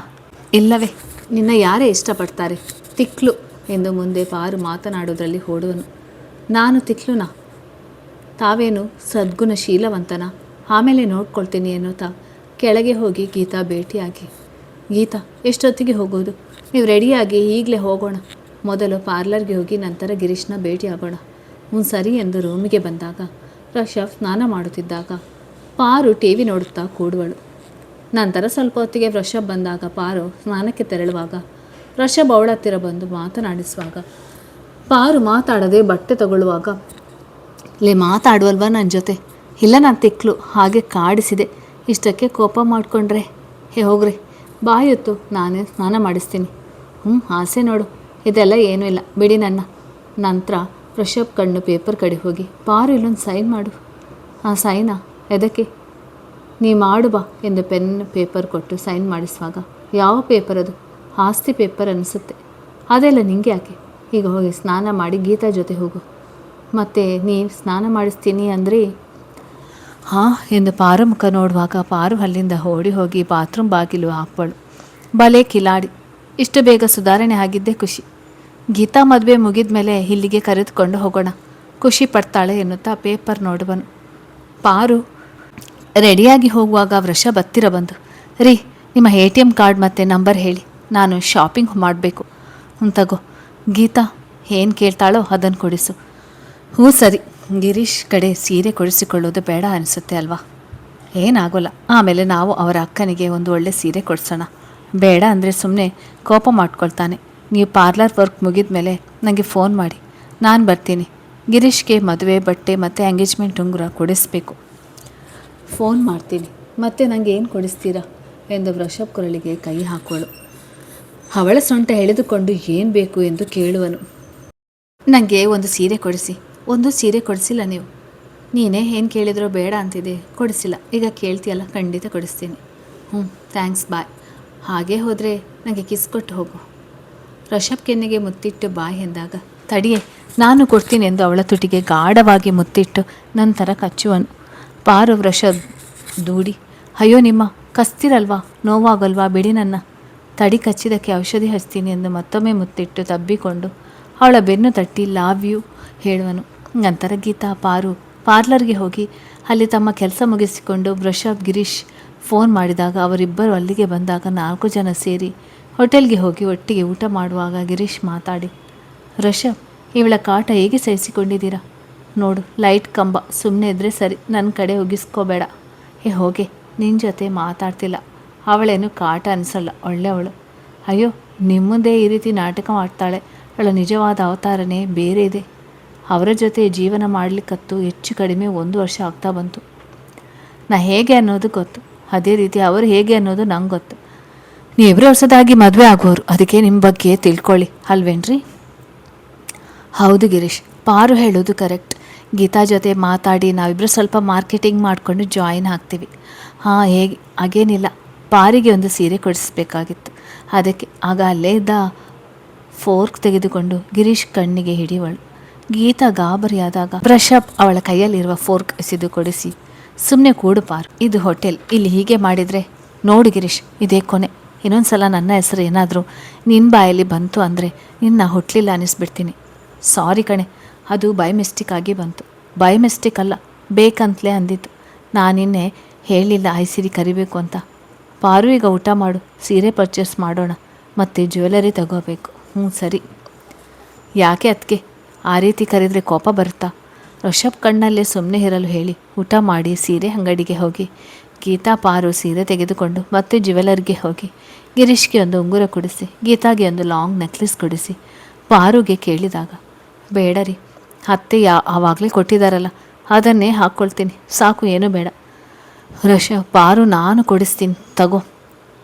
ಇಲ್ಲವೇ, ನಿನ್ನ ಯಾರೇ ಇಷ್ಟಪಡ್ತಾರೆ? ತಿಕ್ಲು ಎಂದು ಮುಂದೆ ಪಾರು ಮಾತನಾಡೋದ್ರಲ್ಲಿ ಓಡುವನು. ನಾನು ತಿಕ್ಲುನಾ? ತಾವೇನು ಸದ್ಗುಣಶೀಲವಂತನ? ಆಮೇಲೆ ನೋಡ್ಕೊಳ್ತೀನಿ ಎನ್ನುತ್ತಾ ಕೆಳಗೆ ಹೋಗಿ ಗೀತಾ ಭೇಟಿಯಾಗಿ, ಗೀತಾ ಎಷ್ಟೊತ್ತಿಗೆ ಹೋಗೋದು? ನೀವು ರೆಡಿಯಾಗಿ ಈಗಲೇ ಹೋಗೋಣ. ಮೊದಲು ಪಾರ್ಲರ್ಗೆ ಹೋಗಿ ನಂತರ ಗಿರೀಶ್ನ ಭೇಟಿಯಾಗೋಣ. ಸರಿ ಎಂದು ರೂಮಿಗೆ ಬಂದಾಗ ಋಷಭ್ ಸ್ನಾನ ಮಾಡುತ್ತಿದ್ದಾಗ ಪಾರು ಟಿ ವಿ ನೋಡುತ್ತಾ ಕೂಡುವಳು. ನಂತರ ಸ್ವಲ್ಪ ಹೊತ್ತಿಗೆ ಋಷಭ್ ಬಂದಾಗ ಪಾರು ಸ್ನಾನಕ್ಕೆ ತೆರಳುವಾಗ ಋಷಭ್ ಅವಳ ಹತ್ತಿರ ಬಂದು ಮಾತನಾಡಿಸುವಾಗ ಪಾರು ಮಾತಾಡದೆ ಬಟ್ಟೆ ತಗೊಳ್ಳುವಾಗ, ಮಾತಾಡುವಲ್ವಾ ನನ್ನ ಜೊತೆ? ಇಲ್ಲ, ನಾನು ತಿಕ್ಲು, ಹಾಗೆ ಕಾಡಿಸಿದೆ. ಇಷ್ಟಕ್ಕೆ ಕೋಪ ಮಾಡಿಕೊಂಡ್ರೆ ಹೋಗ್ರಿ, ಬಾಯೊತ್ತು ನಾನೇ ಸ್ನಾನ ಮಾಡಿಸ್ತೀನಿ. ಆಸೆ ನೋಡು, ಇದೆಲ್ಲ ಏನೂ ಇಲ್ಲ ಬಿಡಿ ನನ್ನ. ನಂತರ ಋಷಭ್ ಕಣ್ಣು ಪೇಪರ್ ಕಡೆ ಹೋಗಿ, ಪಾರು ಇಲ್ಲೊಂದು ಸೈನ್ ಮಾಡು. ಸೈನಾ? ಎದಕ್ಕೆ? ನೀ ಮಾಡು ಬಾ ಎಂದು ಪೆನ್ ಪೇಪರ್ ಕೊಟ್ಟು ಸೈನ್ ಮಾಡಿಸುವಾಗ, ಯಾವ ಪೇಪರ್ ಅದು? ಆಸ್ತಿ ಪೇಪರ್ ಅನಿಸುತ್ತೆ. ಅದೆಲ್ಲ ನಿಂಗೆ ಯಾಕೆ? ಈಗ ಹೋಗಿ ಸ್ನಾನ ಮಾಡಿ ಗೀತಾ ಜೊತೆ ಹೋಗು. ಮತ್ತು ನೀವು ಸ್ನಾನ ಮಾಡಿಸ್ತೀನಿ ಅಂದರೆ? ಹಾಂ ಎಂದು ಪಾರು ಮುಖ ನೋಡುವಾಗ ಪಾರು ಅಲ್ಲಿಂದ ಓಡಿ ಹೋಗಿ ಬಾತ್ರೂಮ್ ಬಾಗಿಲು ಹಾಕ್ಬಳು. ಬಲೆ ಕಿಲಾಡಿ, ಇಷ್ಟು ಬೇಗ ಸುಧಾರಣೆ ಆಗಿದ್ದೇ ಖುಷಿ. ಗೀತಾ ಮದುವೆ ಮುಗಿದ ಮೇಲೆ ಇಲ್ಲಿಗೆ ಕರೆದುಕೊಂಡು ಹೋಗೋಣ, ಖುಷಿ ಪಡ್ತಾಳೆ ಎನ್ನುತ್ತಾ ಪೇಪರ್ ನೋಡುವನು. ಪಾರು ರೆಡಿಯಾಗಿ ಹೋಗುವಾಗ ವೃಷಭ್ ಹತ್ತಿರ ಬಂದು, ರೀ ನಿಮ್ಮ ATM ಕಾರ್ಡ್ ಮತ್ತು ನಂಬರ್ ಹೇಳಿ, ನಾನು ಶಾಪಿಂಗ್ ಮಾಡಬೇಕು. ತಗೋ. ಗೀತಾ ಏನು ಕೇಳ್ತಾಳೋ ಅದನ್ನು ಕೊಡಿಸು. ಸರಿ. ಗಿರೀಶ್ ಕಡೆ ಸೀರೆ ಕೊಡಿಸಿಕೊಳ್ಳೋದು ಬೇಡ ಅನಿಸುತ್ತೆ ಅಲ್ವಾ? ಏನಾಗೋಲ್ಲ, ಆಮೇಲೆ ನಾವು ಅವರ ಅಕ್ಕನಿಗೆ ಒಂದು ಒಳ್ಳೆ ಸೀರೆ ಕೊಡಿಸೋಣ. ಬೇಡ ಅಂದರೆ ಸುಮ್ಮನೆ ಕೋಪ ಮಾಡ್ಕೊಳ್ತಾನೆ. ನೀವು ಪಾರ್ಲರ್ ವರ್ಕ್ ಮುಗಿದ ಮೇಲೆ ನನಗೆ ಫೋನ್ ಮಾಡಿ, ನಾನು ಬರ್ತೀನಿ. ಗಿರೀಶ್ಗೆ ಮದುವೆ ಬಟ್ಟೆ ಮತ್ತು ಎಂಗೇಜ್ಮೆಂಟ್ ಉಂಗುರ ಕೊಡಿಸ್ಬೇಕು. ಫೋನ್ ಮಾಡ್ತೀನಿ, ಮತ್ತೆ ನನಗೆ ಏನು ಕೊಡಿಸ್ತೀರಾ ಎಂದು ವೃಷಭ್ ಕೊರಳಿಗೆ ಕೈ ಹಾಕೋಳು. ಅವಳ ಸೊಂಟ ಎಳೆದುಕೊಂಡು ಏನು ಬೇಕು ಎಂದು ಕೇಳುವನು. ನನಗೆ ಒಂದು ಸೀರೆ ಕೊಡಿಸಿ. ಒಂದು ಸೀರೆ ಕೊಡಿಸಿಲ್ಲ ನೀವು? ನೀನೇ ಏನು ಕೇಳಿದ್ರೋ ಬೇಡ ಅಂತಿದೆ, ಕೊಡಿಸಿಲ್ಲ. ಈಗ ಕೇಳ್ತೀಯಲ್ಲ, ಖಂಡಿತ ಕೊಡಿಸ್ತೀನಿ. ಥ್ಯಾಂಕ್ಸ್, ಬಾಯ್. ಹಾಗೆ ಹೋದರೆ ನನಗೆ ಕಿಸ್ ಕೊಟ್ಟು ಹೋಗು. ಋಷಭ್ ಕೆನ್ನೆಗೆ ಮುತ್ತಿಟ್ಟು ಬಾಯ್ ಎಂದಾಗ, ತಡಿಯೇ ನಾನು ಕೊಡ್ತೀನಿ ಎಂದು ಅವಳ ತುಟಿಗೆ ಗಾಢವಾಗಿ ಮುತ್ತಿಟ್ಟು ನಂತರ ಕಚ್ಚುವನು. ಪಾರು ವೃಷಭ್ ದೂಡಿ, ಅಯ್ಯೋ ನಿಮ್ಮ ಕಸ್ತಿರಲ್ವಾ, ನೋವಾಗಲ್ವಾ, ಬಿಡಿ ನನ್ನ. ತಡಿ, ಕಚ್ಚಿದಕ್ಕೆ ಔಷಧಿ ಹಚ್ತೀನಿ ಎಂದು ಮತ್ತೊಮ್ಮೆ ಮುತ್ತಿಟ್ಟು ತಬ್ಬಿಕೊಂಡು ಅವಳ ಬೆನ್ನು ತಟ್ಟಿ ಲವ್ ಯು ಹೇಳುವನು. ನಂತರ ಗೀತಾ ಪಾರು ಪಾರ್ಲರ್ಗೆ ಹೋಗಿ ಅಲ್ಲಿ ತಮ್ಮ ಕೆಲಸ ಮುಗಿಸಿಕೊಂಡು ವೃಷಭ್ ಗಿರೀಶ್ ಫೋನ್ ಮಾಡಿದಾಗ ಅವರಿಬ್ಬರು ಅಲ್ಲಿಗೆ ಬಂದಾಗ 4 ಜನ ಸೇರಿ ಹೋಟೆಲ್ಗೆ ಹೋಗಿ ಒಟ್ಟಿಗೆ ಊಟ ಮಾಡುವಾಗ ಗಿರೀಶ್ ಮಾತಾಡಿ, ಋಷಭ್, ಇವಳ ಕಾಟ ಹೇಗೆ ಸಹಿಸಿಕೊಂಡಿದ್ದೀರಾ? ನೋಡು, ಲೈಟ್ ಕಂಬ, ಸುಮ್ಮನೆ ಇದ್ದರೆ ಸರಿ, ನನ್ನ ಕಡೆ ಒಗಿಸ್ಕೋಬೇಡ. ಹೋಗೆ, ನಿನ್ನ ಜೊತೆ ಮಾತಾಡ್ತಿಲ್ಲ. ಅವಳೇನು ಕಾಟ ಅನಿಸಲ್ಲ, ಒಳ್ಳೆಯವಳು. ಅಯ್ಯೋ, ನಿಮ್ಮದೇ ಈ ರೀತಿ ನಾಟಕ ಮಾಡ್ತಾಳೆ. ಅವಳ ನಿಜವಾದ ಅವತಾರನೇ ಬೇರೆ ಇದೆ. ಅವರ ಜೊತೆ ಜೀವನ ಮಾಡಲಿಕ್ಕತ್ತು ಹೆಚ್ಚು ಕಡಿಮೆ 1 ವರ್ಷ ಆಗ್ತಾ ಬಂತು. ನಾ ಹೇಗೆ ಅನ್ನೋದು ಗೊತ್ತು, ಅದೇ ರೀತಿ ಅವರು ಹೇಗೆ ಅನ್ನೋದು ನಂಗೆ ಗೊತ್ತು. ನೀವಿಬ್ಬರು ಹೊಸದಾಗಿ ಮದುವೆ ಆಗೋರು, ಅದಕ್ಕೆ ನಿಮ್ಮ ಬಗ್ಗೆ ತಿಳ್ಕೊಳ್ಳಿ ಅಲ್ವೇನ್ರಿ? ಹೌದು ಗಿರೀಶ್, ಪಾರು ಹೇಳೋದು ಕರೆಕ್ಟ್. ಗೀತಾ ಜೊತೆ ಮಾತಾಡಿ ನಾವಿಬ್ಬರು ಸ್ವಲ್ಪ ಮಾರ್ಕೆಟಿಂಗ್ ಮಾಡಿಕೊಂಡು ಜಾಯಿನ್ ಆಗ್ತೀವಿ. ಹಾಂ, ಹೇಗೆ ಹಾಗೇನಿಲ್ಲ, ಪಾರಿಗೆ ಒಂದು ಸೀರೆ ಕೊಡಿಸ್ಬೇಕಾಗಿತ್ತು. ಅದಕ್ಕೆ ಆಗ ಅಲ್ಲೇ ಇದ್ದ ಫೋರ್ಕ್ ತೆಗೆದುಕೊಂಡು ಗಿರೀಶ್ ಕಣ್ಣಿಗೆ ಹಿಡಿಯವಳು. ಗೀತಾ ಗಾಬರಿಯಾದಾಗ ಋಷಭ್ ಅವಳ ಕೈಯಲ್ಲಿರುವ ಫೋರ್ಕ್ ಎಸೆದು ಕೊಡಿಸಿ, ಸುಮ್ಮನೆ ಕೂಡು ಪಾರು, ಇದು ಹೋಟೆಲ್, ಇಲ್ಲಿ ಹೀಗೆ ಮಾಡಿದರೆ ನೋಡು ಗಿರೀಶ್, ಇದೇ ಕೊನೆ. ಇನ್ನೊಂದು ಸಲ ನನ್ನ ಹೆಸರು ಏನಾದರೂ ನಿನ್ನ ಬಾಯಲ್ಲಿ ಬಂತು ಅಂದರೆ ನಿನ್ನ ಹುಟ್ಟಲಿಲ್ಲ ಅನ್ನಿಸ್ಬಿಡ್ತೀನಿ. ಸಾರಿ ಕಣೆ, ಅದು ಬೈ ಮಿಸ್ಟೇಕ್ ಆಗಿ ಬಂತು. ಬೈ ಮಿಸ್ಟೇಕ್ ಅಲ್ಲ, ಬೇಕಂತಲೇ ಅಂದಿತ್ತು. ನಾನಿನ್ನೆ ಹೇಳಿಲ್ಲ ಐಸಿರಿ ಕರಿಬೇಕು ಅಂತ. ಪಾರು, ಈಗ ಊಟ ಮಾಡು, ಸೀರೆ ಪರ್ಚೇಸ್ ಮಾಡೋಣ, ಮತ್ತು ಜ್ಯುವೆಲರಿ ತಗೋಬೇಕು. ಸರಿ. ಯಾಕೆ ಅದಕ್ಕೆ ಆ ರೀತಿ ಕರೆದರೆ ಕೋಪ ಬರುತ್ತಾ? ಋಷಭ್ ಕಣ್ಣಲ್ಲೇ ಸುಮ್ಮನೆ ಇರಲು ಹೇಳಿ ಊಟ ಮಾಡಿ ಸೀರೆ ಅಂಗಡಿಗೆ ಹೋಗಿ ಗೀತಾ ಪಾರು ಸೀರೆ ತೆಗೆದುಕೊಂಡು ಮತ್ತೆ ಜ್ಯುವೆಲರ್ಗೆ ಹೋಗಿ ಗಿರೀಶ್ಗೆ ಒಂದು ಉಂಗುರ ಕೊಡಿಸಿ ಗೀತಾಗೆ ಒಂದು ಲಾಂಗ್ ನೆಕ್ಲೆಸ್ ಕೊಡಿಸಿ ಪಾರುಗೆ ಕೇಳಿದಾಗ, ಬೇಡ ರೀ, ಅತ್ತೆ ಆವಾಗಲೇ ಕೊಟ್ಟಿದ್ದಾರಲ್ಲ, ಅದನ್ನೇ ಹಾಕ್ಕೊಳ್ತೀನಿ, ಸಾಕು, ಏನೂ ಬೇಡ. ಋಷಭ್, ಪಾರು, ನಾನು ಕೊಡಿಸ್ತೀನಿ, ತಗೋ.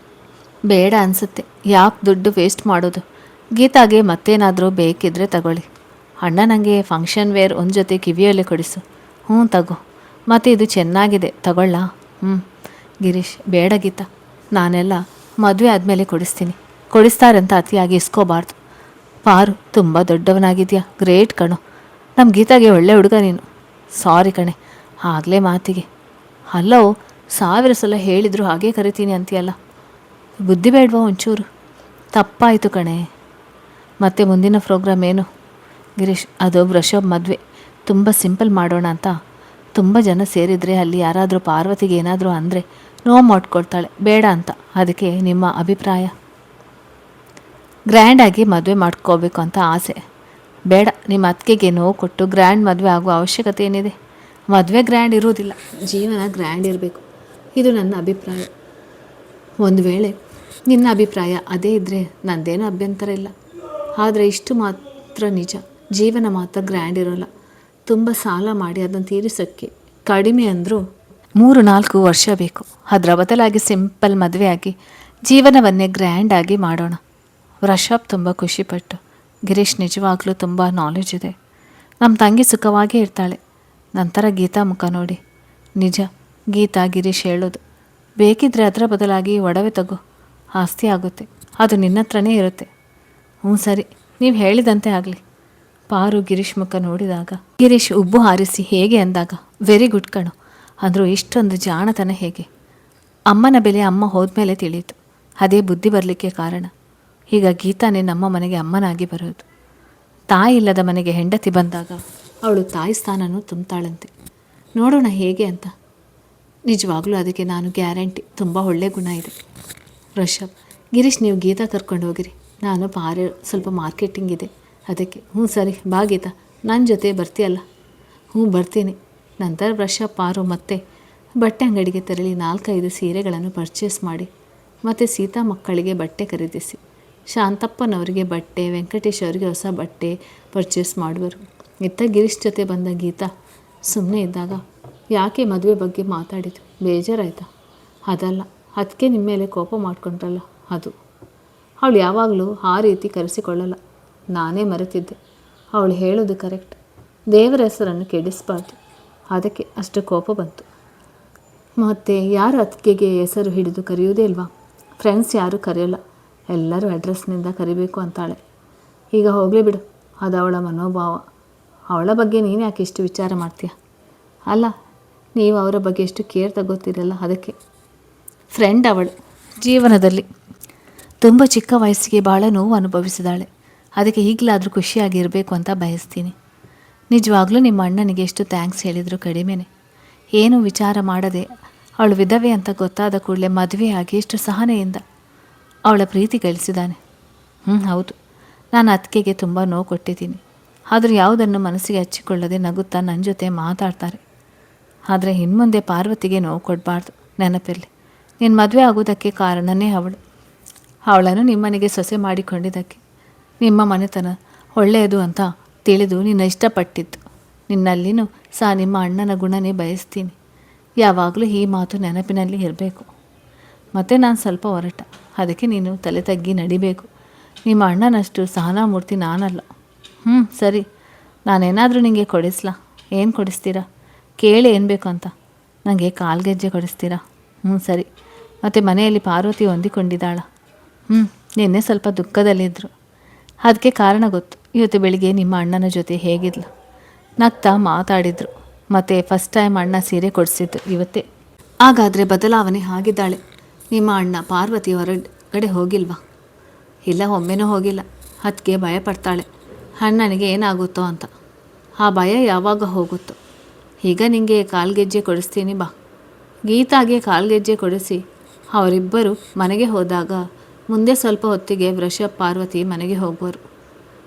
ಬೇಡ ಅನಿಸುತ್ತೆ, ಯಾಕೆ ದುಡ್ಡು ವೇಸ್ಟ್ ಮಾಡೋದು? ಗೀತಾಗೆ ಮತ್ತೇನಾದರೂ ಬೇಕಿದ್ದರೆ ತಗೊಳ್ಳಿ. ಅಣ್ಣ, ನನಗೆ ಫಂಕ್ಷನ್ ವೇರ್ ಒಂದು ಜೊತೆ ಕಿವಿಯಲ್ಲೇ ಕೊಡಿಸು. ತಗೋ. ಮತ್ತು ಇದು ಚೆನ್ನಾಗಿದೆ, ತಗೊಳ್ಳ? ಗಿರೀಶ್, ಬೇಡ ಗೀತಾ, ನಾನೆಲ್ಲ ಮದುವೆ ಆದಮೇಲೆ ಕೊಡಿಸ್ತೀನಿ. ಕೊಡಿಸ್ತಾರಂತ ಅತಿಯಾಗಿ ಇಸ್ಕೋಬಾರ್ದು. ಪಾರು, ತುಂಬ ದೊಡ್ಡವನಾಗಿದೆಯಾ, ಗ್ರೇಟ್ ಕಣೋ. ನಮ್ಮ ಗೀತಾಗೆ ಒಳ್ಳೆ ಹುಡುಗ ನೀನು. ಸಾರಿ ಕಣೆ, ಆಗಲೇ ಮಾತಿಗೆ. ಅಲ್ಲೋ, 1000 ಸಲ ಹೇಳಿದ್ರು ಹಾಗೇ ಕರಿತೀನಿ ಅಂತೀಯಲ್ಲ, ಬುದ್ಧಿ ಬೇಡವಾ ಒಂಚೂರು? ತಪ್ಪಾಯಿತು ಕಣೆ. ಮತ್ತು ಮುಂದಿನ ಪ್ರೋಗ್ರಾಮ್ ಏನು? ಗಿರೀಶ್, ಅದು ಋಷಭ್ ಮದುವೆ, ತುಂಬ ಸಿಂಪಲ್ ಮಾಡೋಣ ಅಂತ. ತುಂಬ ಜನ ಸೇರಿದರೆ ಅಲ್ಲಿ ಯಾರಾದರೂ ಪಾರ್ವತಿಗೆ ಏನಾದರೂ ಅಂದರೆ ನೋವು ಮಾಡ್ಕೊಳ್ತಾಳೆ, ಬೇಡ ಅಂತ. ಅದಕ್ಕೆ ನಿಮ್ಮ ಅಭಿಪ್ರಾಯ? ಗ್ರ್ಯಾಂಡಾಗಿ ಮದುವೆ ಮಾಡ್ಕೋಬೇಕು ಅಂತ ಆಸೆ. ಬೇಡ, ನಿಮ್ಮ ಅತ್ತಿಗೆಗೆ ನೋವು ಕೊಟ್ಟು ಗ್ರ್ಯಾಂಡ್ ಮದುವೆ ಆಗುವ ಅವಶ್ಯಕತೆ ಏನಿದೆ? ಮದುವೆ ಗ್ರ್ಯಾಂಡ್ ಇರೋದಿಲ್ಲ, ಜೀವನ ಗ್ರ್ಯಾಂಡ್ ಇರಬೇಕು. ಇದು ನನ್ನ ಅಭಿಪ್ರಾಯ. ಒಂದು ವೇಳೆ ನಿನ್ನ ಅಭಿಪ್ರಾಯ ಅದೇ ಇದ್ದರೆ ನಂದೇನೂ ಅಭ್ಯಂತರ ಇಲ್ಲ. ಆದರೆ ಇಷ್ಟು ಮಾತ್ರ ನಿಜ, ಜೀವನ ಮಾತ್ರ ಗ್ರ್ಯಾಂಡ್ ಇರೋಲ್ಲ. ತುಂಬ ಸಾಲ ಮಾಡಿ ಅದನ್ನು ತೀರಿಸೋಕ್ಕೆ ಕಡಿಮೆ ಅಂದರೂ 3-4 ವರ್ಷ ಬೇಕು. ಅದರ ಬದಲಾಗಿ ಸಿಂಪಲ್ ಮದುವೆಯಾಗಿ ಜೀವನವನ್ನೇ ಗ್ರ್ಯಾಂಡಾಗಿ ಮಾಡೋಣ. ಋಷಭ್ ತುಂಬ ಖುಷಿಪಟ್ಟು, ಗಿರೀಶ್ ನಿಜವಾಗ್ಲೂ ತುಂಬ ನಾಲೆಜ್ ಇದೆ, ನಮ್ಮ ತಂಗಿ ಸುಖವಾಗೇ ಇರ್ತಾಳೆ. ನಂತರ ಗೀತಾ ಮುಖ ನೋಡಿ, ನಿಜ ಗೀತಾ, ಗಿರೀಶ್ ಹೇಳೋದು, ಬೇಕಿದ್ದರೆ ಅದರ ಬದಲಾಗಿ ಒಡವೆ ತಗೋ, ಆಸ್ತಿ ಆಗುತ್ತೆ, ಅದು ನಿನ್ನ ಹತ್ರನೇ ಇರುತ್ತೆ. ಸರಿ, ನೀವು ಹೇಳಿದಂತೆ ಆಗಲಿ. ಪಾರು ಗಿರೀಶ್ ಮುಖ ನೋಡಿದಾಗ ಗಿರೀಶ್ ಉಬ್ಬು ಹಾರಿಸಿ ಹೇಗೆ ಅಂದಾಗ, ವೆರಿ ಗುಡ್ ಕಣೋ, ಅಂದರೂ ಇಷ್ಟೊಂದು ಜಾಣತನ ಹೇಗೆ? ಅಮ್ಮನ ಬೆಲೆ ಅಮ್ಮ ಹೋದ್ಮೇಲೆ ತಿಳಿಯಿತು. ಅದೇ ಬುದ್ಧಿ ಬರಲಿಕ್ಕೆ ಕಾರಣ. ಈಗ ಗೀತಾನೇ ನಮ್ಮ ಮನೆಗೆ ಅಮ್ಮನಾಗಿ ಬರೋದು. ತಾಯಿ ಇಲ್ಲದ ಮನೆಗೆ ಹೆಂಡತಿ ಬಂದಾಗ ಅವಳು ತಾಯಿ ಸ್ಥಾನನೂ ತುಂಬ್ತಾಳಂತೆ. ನೋಡೋಣ ಹೇಗೆ ಅಂತ. ನಿಜವಾಗ್ಲೂ ಅದಕ್ಕೆ ನಾನು ಗ್ಯಾರಂಟಿ. ತುಂಬ ಒಳ್ಳೆಯ ಗುಣ ಇದೆ. ಋಷಭ್, ಗಿರೀಶ್, ನೀವು ಗೀತಾ ಕರ್ಕೊಂಡು ಹೋಗಿರಿ, ನಾನು ಪಾರು ಸ್ವಲ್ಪ ಮಾರ್ಕೆಟಿಂಗ್ ಇದೆ ಅದಕ್ಕೆ. ಸರಿ, ಬಾ ಗೀತಾ, ನನ್ನ ಜೊತೆ ಬರ್ತೀಯಲ್ಲ? ಬರ್ತೀನಿ. ನಂತರ ಋಷಭ್, ಪಾರು ಮತ್ತೆ ಬಟ್ಟೆ ಅಂಗಡಿಗೆ ತೆರಳಿ 4-5 ಸೀರೆಗಳನ್ನು ಪರ್ಚೇಸ್ ಮಾಡಿ ಮತ್ತು ಸೀತಾ ಮಕ್ಕಳಿಗೆ ಬಟ್ಟೆ ಖರೀದಿಸಿ ಶಾಂತಪ್ಪನವರಿಗೆ ಬಟ್ಟೆ, ವೆಂಕಟೇಶ್ ಅವರಿಗೆ ಹೊಸ ಬಟ್ಟೆ ಪರ್ಚೇಸ್ ಮಾಡುವರು. ಇತ್ತ ಗಿರೀಶ್ ಜೊತೆ ಬಂದ ಗೀತಾ ಸುಮ್ಮನೆ ಇದ್ದಾಗ, ಯಾಕೆ ಮದುವೆ ಬಗ್ಗೆ ಮಾತಾಡಿದ್ದು, ಬೇಜಾರಾಯ್ತಾ? ಅದಲ್ಲ, ಅದಕ್ಕೆ ನಿಮ್ಮ ಮೇಲೆ ಕೋಪ ಮಾಡ್ಕೊಂಡ್ರಲ್ಲ ಅದು. ಅವಳು ಯಾವಾಗಲೂ ಆ ರೀತಿ ಕರೆಸಿಕೊಳ್ಳಲ್ಲ, ನಾನೇ ಮರೆತಿದ್ದೆ. ಅವಳು ಹೇಳೋದು ಕರೆಕ್ಟ್, ದೇವರ ಹೆಸರನ್ನು ಕೆಡಿಸಬಾರ್ದು, ಅದಕ್ಕೆ ಅಷ್ಟು ಕೋಪ ಬಂತು. ಮತ್ತು ಯಾರು ಅತ್ತಿಗೆಗೆ ಹೆಸರು ಹಿಡಿದು ಕರೆಯೋದೇ ಇಲ್ವಾ? ಫ್ರೆಂಡ್ಸ್ ಯಾರೂ ಕರೆಯೋಲ್ಲ, ಎಲ್ಲರೂ ಅಡ್ರೆಸ್ನಿಂದ ಕರಿಬೇಕು ಅಂತಾಳೆ. ಈಗ ಹೋಗಲೇ ಬಿಡು, ಅದು ಅವಳ ಮನೋಭಾವ. ಅವಳ ಬಗ್ಗೆ ನೀನು ಯಾಕೆ ಇಷ್ಟು ವಿಚಾರ ಮಾಡ್ತೀಯ? ಅಲ್ಲ, ನೀವು ಅವರ ಬಗ್ಗೆ ಎಷ್ಟು ಕೇರ್ ತಗೋತೀರಲ್ಲ, ಅದಕ್ಕೆ. ಫ್ರೆಂಡ್ ಅವಳು ಜೀವನದಲ್ಲಿ ತುಂಬ ಚಿಕ್ಕ ವಯಸ್ಸಿಗೆ ಭಾಳ ನೋವು ಅನುಭವಿಸಿದಾಳೆ, ಅದಕ್ಕೆ ಈಗಲಾದರೂ ಖುಷಿಯಾಗಿರಬೇಕು ಅಂತ ಬಯಸ್ತೀನಿ. ನಿಜವಾಗ್ಲೂ ನಿಮ್ಮ ಅಣ್ಣನಿಗೆ ಎಷ್ಟು ಥ್ಯಾಂಕ್ಸ್ ಹೇಳಿದರೂ ಕಡಿಮೆನೆ. ಏನೂ ವಿಚಾರ ಮಾಡದೆ ಅವಳು ವಿಧವೆ ಅಂತ ಗೊತ್ತಾದ ಕೂಡಲೇ ಮದುವೆಯಾಗಿ ಎಷ್ಟು ಸಹನೆಯಿಂದ ಅವಳ ಪ್ರೀತಿ ಗಳಿಸಿದ್ದಾನೆ. ಹೌದು, ನಾನು ಅತ್ತಿಗೆಗೆ ತುಂಬ ನೋವು ಕೊಟ್ಟಿದ್ದೀನಿ. ಆದರೂ ಯಾವುದನ್ನು ಮನಸ್ಸಿಗೆ ಹಚ್ಚಿಕೊಳ್ಳದೆ ನಗುತ್ತಾ ನನ್ನ ಜೊತೆ ಮಾತಾಡ್ತಾರೆ. ಆದರೆ ಇನ್ಮುಂದೆ ಪಾರ್ವತಿಗೆ ನೋವು ಕೊಡಬಾರ್ದು. ನೆನಪಿರಲಿ, ನೀನು ಮದುವೆ ಆಗೋದಕ್ಕೆ ಕಾರಣನೇ ಅವಳು. ಅವಳನ್ನು ನಿಮ್ಮನೆಗೆ ಸೊಸೆ ಮಾಡಿಕೊಂಡಿದ್ದಕ್ಕೆ ನಿಮ್ಮ ಮನೆತನ ಒಳ್ಳೆಯದು ಅಂತ ತಿಳಿದು ನಿನ್ನ ಇಷ್ಟಪಟ್ಟಿದ್ದು. ನಿನ್ನಲ್ಲಿನೂ ಸಹ ನಿಮ್ಮ ಅಣ್ಣನ ಗುಣನೇ ಬಯಸ್ತೀನಿ. ಯಾವಾಗಲೂ ಈ ಮಾತು ನೆನಪಿನಲ್ಲಿ ಇರಬೇಕು. ಮತ್ತು ನಾನು ಸ್ವಲ್ಪ ಹೊರಟ, ಅದಕ್ಕೆ ನೀನು ತಲೆ ತಗ್ಗಿ ನಡಿಬೇಕು. ನಿಮ್ಮ ಅಣ್ಣನಷ್ಟು ಸಹನಾಮೂರ್ತಿ ನಾನಲ್ಲ. ಸರಿ, ನಾನೇನಾದರೂ ನಿಮಗೆ ಕೊಡಿಸ್ಲಾ? ಏನು ಕೊಡಿಸ್ತೀರಾ? ಕೇಳಿ ಏನು ಬೇಕು ಅಂತ. ನನಗೆ ಕಾಲ್ಗೆಜ್ಜೆ ಕೊಡಿಸ್ತೀರಾ? ಸರಿ. ಮತ್ತು ಮನೆಯಲ್ಲಿ ಪಾರ್ವತಿ ಹೊಂದಿಕೊಂಡಿದ್ದಾಳ? ನಿನ್ನೆ ಸ್ವಲ್ಪ ದುಃಖದಲ್ಲಿದ್ದರು. ಅದಕ್ಕೆ ಕಾರಣ ಗೊತ್ತು. ಇವತ್ತು ಬೆಳಿಗ್ಗೆ ನಿಮ್ಮ ಅಣ್ಣನ ಜೊತೆ ಹೇಗಿದ್ಲು, ನಗ್ತಾ ಮಾತಾಡಿದರು. ಮತ್ತು ಫಸ್ಟ್ ಟೈಮ್ ಅಣ್ಣ ಸೀರೆ ಕೊಡಿಸಿದ್ದು ಇವತ್ತೇ. ಹಾಗಾದರೆ ಬದಲಾವಣೆ ಆಗಿದ್ದಾಳೆ. ನಿಮ್ಮ ಅಣ್ಣ ಪಾರ್ವತಿ ಹೊರಗಡೆ ಹೋಗಿಲ್ವಾ? ಇಲ್ಲ, ಒಮ್ಮೆನೂ ಹೋಗಿಲ್ಲ. ಅದಕ್ಕೆ ಭಯಪಡ್ತಾಳೆ, ಅಣ್ಣನಿಗೆ ಏನಾಗುತ್ತೋ ಅಂತ. ಆ ಭಯ ಯಾವಾಗ ಹೋಗುತ್ತೋ. ಈಗ ನಿಮಗೆ ಕಾಲ್ಗೆಜ್ಜೆ ಕೊಡಿಸ್ತೀನಿ ಬಾ. ಗೀತಾಗೆ ಕಾಲ್ಗೆಜ್ಜೆ ಕೊಡಿಸಿ ಅವರಿಬ್ಬರು ಮನೆಗೆ ಹೋದಾಗ ಮುಂದೆ ಸ್ವಲ್ಪ ಹೊತ್ತಿಗೆ ವೃಷಭ್ ಪಾರ್ವತಿ ಮನೆಗೆ ಹೋಗುವರು.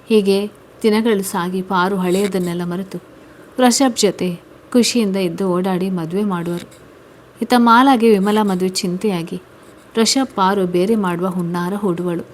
ಹೀಗೆ ದಿನಗಳು ಸಾಗಿ ಪಾರು ಹಳೆಯದನ್ನೆಲ್ಲ ಮರೆತು ವೃಷಭ್ ಜೊತೆ ಖುಷಿಯಿಂದ ಇದ್ದು ಓಡಾಡಿ ಮದುವೆ ಮಾಡುವರು. ಇತ್ತ ಮಾಲಾಗೆ ವಿಮಲಾ ಮದುವೆ ಚಿಂತೆಯಾಗಿ ವೃಷಭ್ ಪಾರು ಬೇರೆ ಮಾಡುವ ಹುನ್ನಾರ ಹೂಡುವಳು.